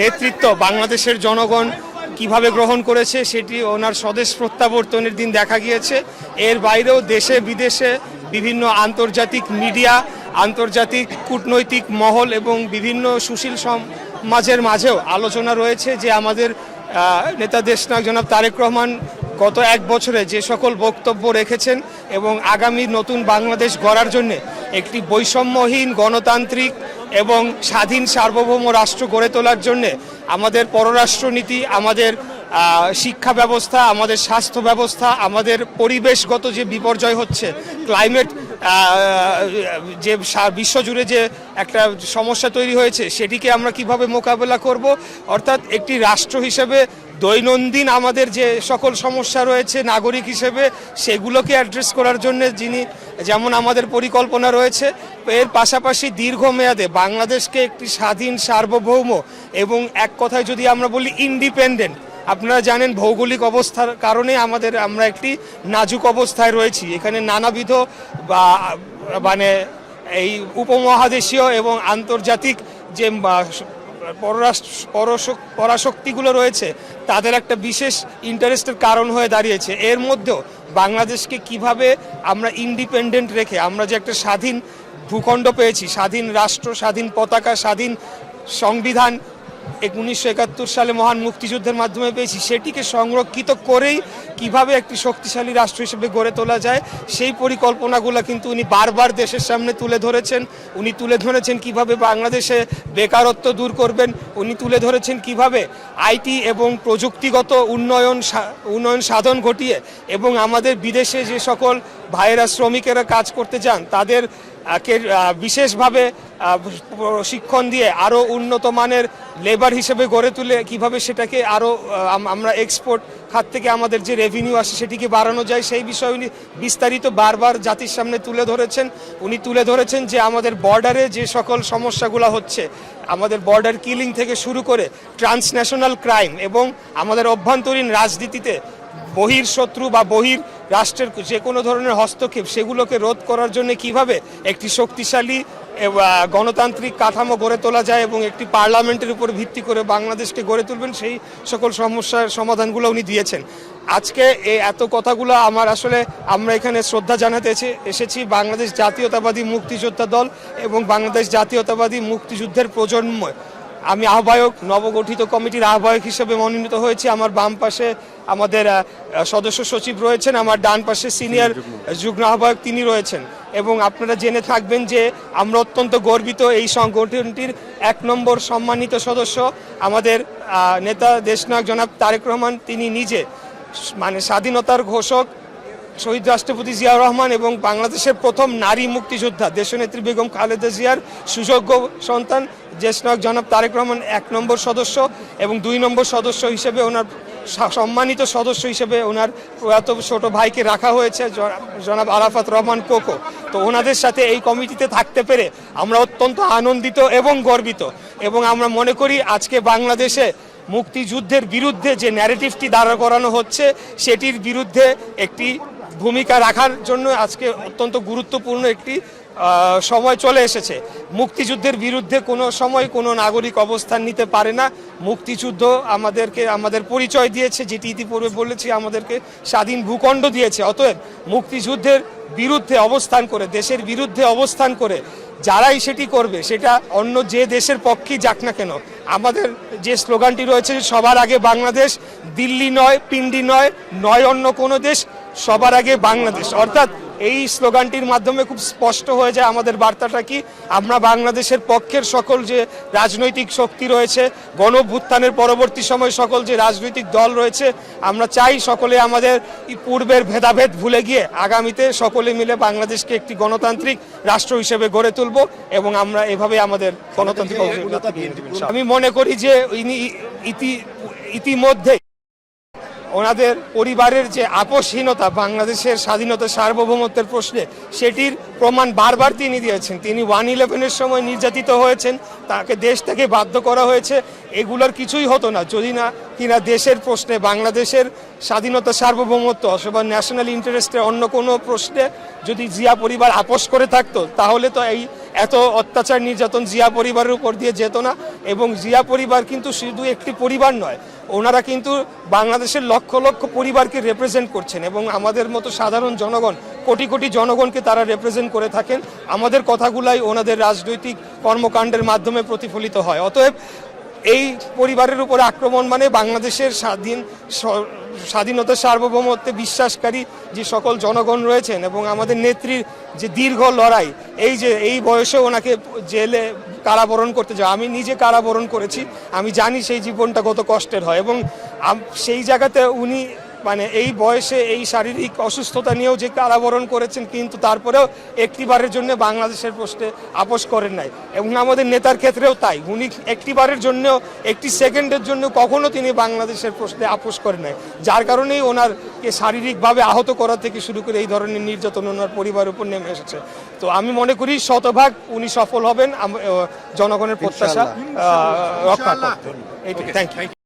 নেতৃত্ব বাংলাদেশের জনগণ কিভাবে গ্রহণ করেছে সেটি ওনার স্বদেশ প্রত্যাবর্তনের দিন দেখা গিয়েছে। এর বাইরেও দেশে বিদেশে বিভিন্ন আন্তর্জাতিক মিডিয়া, আন্তর্জাতিক কূটনৈতিক মহল এবং বিভিন্ন সুশীল সমাজের মাঝেও আলোচনা রয়েছে যে আমাদের নেতা দেশনায়ক জনাব তারেক রহমান গত এক বছরে যে সকল বক্তব্য রেখেছেন এবং আগামী নতুন বাংলাদেশ গড়ার জন্য একটি বৈষম্যহীন গণতান্ত্রিক এবং স্বাধীন সার্বভৌম রাষ্ট্র গড়ে তোলার জন্য আমাদের পররাষ্ট্রনীতি, আমাদের শিক্ষা ব্যবস্থা, আমাদের স্বাস্থ্য ব্যবস্থা, আমাদের পরিবেশগত যে বিপর্যয় হচ্ছে, ক্লাইমেট যে বিশ্বজুড়ে যে একটা সমস্যা তৈরি হয়েছে সেটিকে আমরা কিভাবে মোকাবেলা করব, অর্থাৎ একটি রাষ্ট্র হিসেবে দৈনন্দিন আমাদের যে সকল সমস্যা রয়েছে নাগরিক হিসেবে সেগুলোকে অ্যাড্রেস করার জন্য যেমন আমাদের পরিকল্পনা রয়েছে, এর পাশাপাশি দীর্ঘমেয়াদে বাংলাদেশকে একটি স্বাধীন সার্বভৌম এবং এক কথায় যদি আমরা বলি ইন্ডিপেন্ডেন্ট, আপনারা জানেন ভৌগোলিক অবস্থার কারণে আমরা একটি নাজুক অবস্থায় রয়েছি। এখানে নানাবিধ বা মানে এই উপমহাদেশীয় এবং আন্তর্জাতিক যে পরাশক্তিগুলো রয়েছে তাদের একটা বিশেষ ইন্টারেস্টের কারণ হয়ে দাঁড়িয়েছে। এর মধ্যেও বাংলাদেশকে কিভাবে আমরা ইন্ডিপেন্ডেন্ট রেখে আমরা যে একটা স্বাধীন ভূখণ্ড পেয়েছি, স্বাধীন রাষ্ট্র, স্বাধীন পতাকা, স্বাধীন সংবিধান 1971 সালে মহান মুক্তিযুদ্ধের মাধ্যমে পেয়েছি, সেটিকে সংরক্ষিত করেই কিভাবে একটি শক্তিশালী রাষ্ট্র হিসেবে গড়ে তোলা যায় সেই পরিকল্পনাগুলো কিন্তু উনি বারবার দেশের সামনে তুলে ধরেছেন। উনি তুলে ধরেছেন কিভাবে বাংলাদেশে বেকারত্ব দূর করবেন, উনি তুলে ধরেছেন কিভাবে আইটি এবং প্রযুক্তিগত উন্নয়ন সাধন ঘটিয়ে এবং আমাদের বিদেশে যে সকল ভাইয়েরা শ্রমিকেরা কাজ করতে যান তাদের বিশেষভাবে প্রশিক্ষণ দিয়ে আরও উন্নত মানের লেবার হিসেবে গড়ে তুলে কিভাবে সেটাকে আরও আমরা এক্সপোর্ট খাত থেকে আমাদের যে রেভিনিউ আসে সেটিকে বাড়ানো যায় সেই বিষয়ে উনি বিস্তারিত বারবার জাতির সামনে তুলে ধরেছেন। উনি তুলে ধরেছেন যে আমাদের বর্ডারে যে সকল সমস্যাগুলো হচ্ছে, আমাদের বর্ডার কিলিং থেকে শুরু করে ট্রান্সন্যাশনাল ক্রাইম এবং আমাদের অভ্যন্তরীণ রাজনীতিতে বহির শত্রু বা বহির রাষ্ট্রের যে কোনো ধরনের হস্তক্ষেপ সেগুলোকে রোধ করার জন্য কিভাবে একটি শক্তিশালী গণতান্ত্রিক কাঠামো গড়ে তোলা যায় এবং একটি পার্লামেন্টের উপর ভিত্তি করে বাংলাদেশকে গড়ে তুলবেন সেই সকল সমস্যার সমাধানগুলো উনি দিয়েছেন। আজকে এই এত কথাগুলো আমরা এখানে শ্রদ্ধা জানাতে এসেছি বাংলাদেশ জাতীয়তাবাদী মুক্তিযোদ্ধা দল এবং বাংলাদেশ জাতীয়তাবাদী মুক্তিযুদ্ধের প্রজন্ম। আমি আহ্বায়ক, নবগঠিত কমিটির আহ্বায়ক হিসেবে মনোনীত হয়েছি। আমার বাম পাশে আমাদের সদস্য সচিব রয়েছেন, আমার ডান পাশে সিনিয়র যুগ্ম আহ্বায়ক তিনি রয়েছেন এবং আপনারা জেনে থাকবেন যে আমরা অত্যন্ত গর্বিত এই সংগঠনটির 1 নম্বর সম্মানিত সদস্য আমাদের নেতা দেশনায়ক জনাব তারেক রহমান, তিনি নিজে মানে স্বাধীনতার ঘোষক শহীদ রাষ্ট্রপতি জিয়াউর রহমান এবং বাংলাদেশের প্রথম নারী মুক্তিযোদ্ধা দেশনেত্রী বেগম খালেদা জিয়ার সুযোগ্য সন্তান দেশনায়ক জনাব তারেক রহমান 1 নম্বর সদস্য এবং 2 নম্বর সদস্য হিসেবে ওনার সম্মানিত সদস্য হিসেবে ওনার প্রয়াত ছোট ভাইকে রাখা হয়েছে জনাব আরাফাত রহমান কোকো। তো ওনাদের সাথে এই কমিটিতে থাকতে পেরে আমরা অত্যন্ত আনন্দিত এবং গর্বিত এবং আমরা মনে করি আজকে বাংলাদেশে মুক্তিযুদ্ধের বিরুদ্ধে যে ন্যারেটিভটি দাঁড়া করানো হচ্ছে সেটির বিরুদ্ধে একটি ভূমিকা রাখার জন্য আজকে অত্যন্ত গুরুত্বপূর্ণ একটি সময় চলে এসেছে। মুক্তিযুদ্ধের বিরুদ্ধে কোনো সময় কোনো নাগরিক অবস্থান নিতে পারে না। মুক্তিযুদ্ধ আমাদের পরিচয় দিয়েছে, যেটি ইতিপূর্বে বলেছি, আমাদেরকে স্বাধীন ভূখণ্ড দিয়েছে। অতএব মুক্তিযুদ্ধের বিরুদ্ধে অবস্থান করে, দেশের বিরুদ্ধে অবস্থান করে যারাই সেটি করবে সেটা অন্য যে দেশের পক্ষেই যাক না কেন, আমাদের যে স্লোগানটি রয়েছে সবার আগে বাংলাদেশ, দিল্লি নয়, পিন্ডি নয়, নয় অন্য কোনো দেশ, সবার আগে বাংলাদেশ, অর্থাৎ এই স্লোগানটির মাধ্যমে খুব স্পষ্ট হয়ে যায় আমাদের বার্তাটা কি। আমরা বাংলাদেশের পক্ষের সকল যে রাজনৈতিক শক্তি রয়েছে, গণঅভ্যুত্থানের পরবর্তী সময় সকল যে রাজনৈতিক দল রয়েছে, আমরা চাই সকলে আমাদের পূর্বের ভেদাভেদ ভুলে গিয়ে আগামীতে সকলে মিলে বাংলাদেশকে একটি গণতান্ত্রিক রাষ্ট্র হিসেবে গড়ে তুলব এবং আমরা এভাবে আমাদের গণতান্ত্রিক আমি মনে করি যে ইতিমধ্যে ওনাদের পরিবারের যে আপোষহীনতা বাংলাদেশের স্বাধীনতা সার্বভৌমত্বের প্রশ্নে সেটির প্রমাণ বারবার তিনি দিয়েছেন। তিনি 1/11-এর সময় নির্যাতিত হয়েছেন, তাকে দেশ থেকে বাধ্য করা হয়েছে। এগুলোর কিছুই হতো না যদি না কিনা দেশের প্রশ্নে, বাংলাদেশের স্বাধীনতা সার্বভৌমত্ব অথবা ন্যাশনাল ইন্টারেস্টের অন্য কোনো প্রশ্নে যদি জিয়া পরিবার আপোষ করে থাকতো তাহলে তো এই এত অত্যাচার নির্যাতন জিয়া পরিবারের উপর দিয়ে যেত না। এবং জিয়া পরিবার কিন্তু শুধু একটি পরিবার নয়, ওনারা কিন্তু বাংলাদেশের লক্ষ লক্ষ পরিবারকে রিপ্রেজেন্ট করছেন এবং আমাদের মতো সাধারণ জনগণ, কোটি কোটি জনগণকে তারা রিপ্রেজেন্ট করে থাকেন। আমাদের কথাগুলাই ওনাদের রাজনৈতিক কর্মকাণ্ডের মাধ্যমে প্রতিফলিত হয়। অতএব এই পরিবারের উপরে আক্রমণ মানে বাংলাদেশের স্বাধীনতা সার্বভৌমত্বে বিশ্বাসকারী যে সকল জনগণ রয়েছেন এবং আমাদের নেত্রীর যে দীর্ঘ লড়াই, এই যে এই বয়সে ওনাকে জেলে কারাবরণ করতে যাওয়া, আমি নিজে কারাবরণ করেছি, আমি জানি সেই জীবনটা কত কষ্টের হয়। এবং সেই জায়গাতে উনি মানে এই বয়সে এই শারীরিক অসুস্থতা নিয়েও যে কারাবরণ করেছেন, কিন্তু তারপরেও একটিবারের জন্য বাংলাদেশের প্রশ্নে আপোষ করেন নাই। এবং আমাদের নেতার ক্ষেত্রেও তাই, উনি একটিবারের জন্য, একটি সেকেন্ডের জন্য কখনো তিনি বাংলাদেশের প্রশ্নে আপোষ করেন নাই, যার কারণেই ওনারকে শারীরিকভাবে আহত করা থেকে শুরু করে এই ধরনের নির্যাতন ওনার পরিবারের উপর নেমে এসেছে। তো আমি মনে করি শতভাগ উনি সফল হবেন, জনগণের প্রত্যাশা রক্ষা করতে। এইটুকু, থ্যাংক ইউ।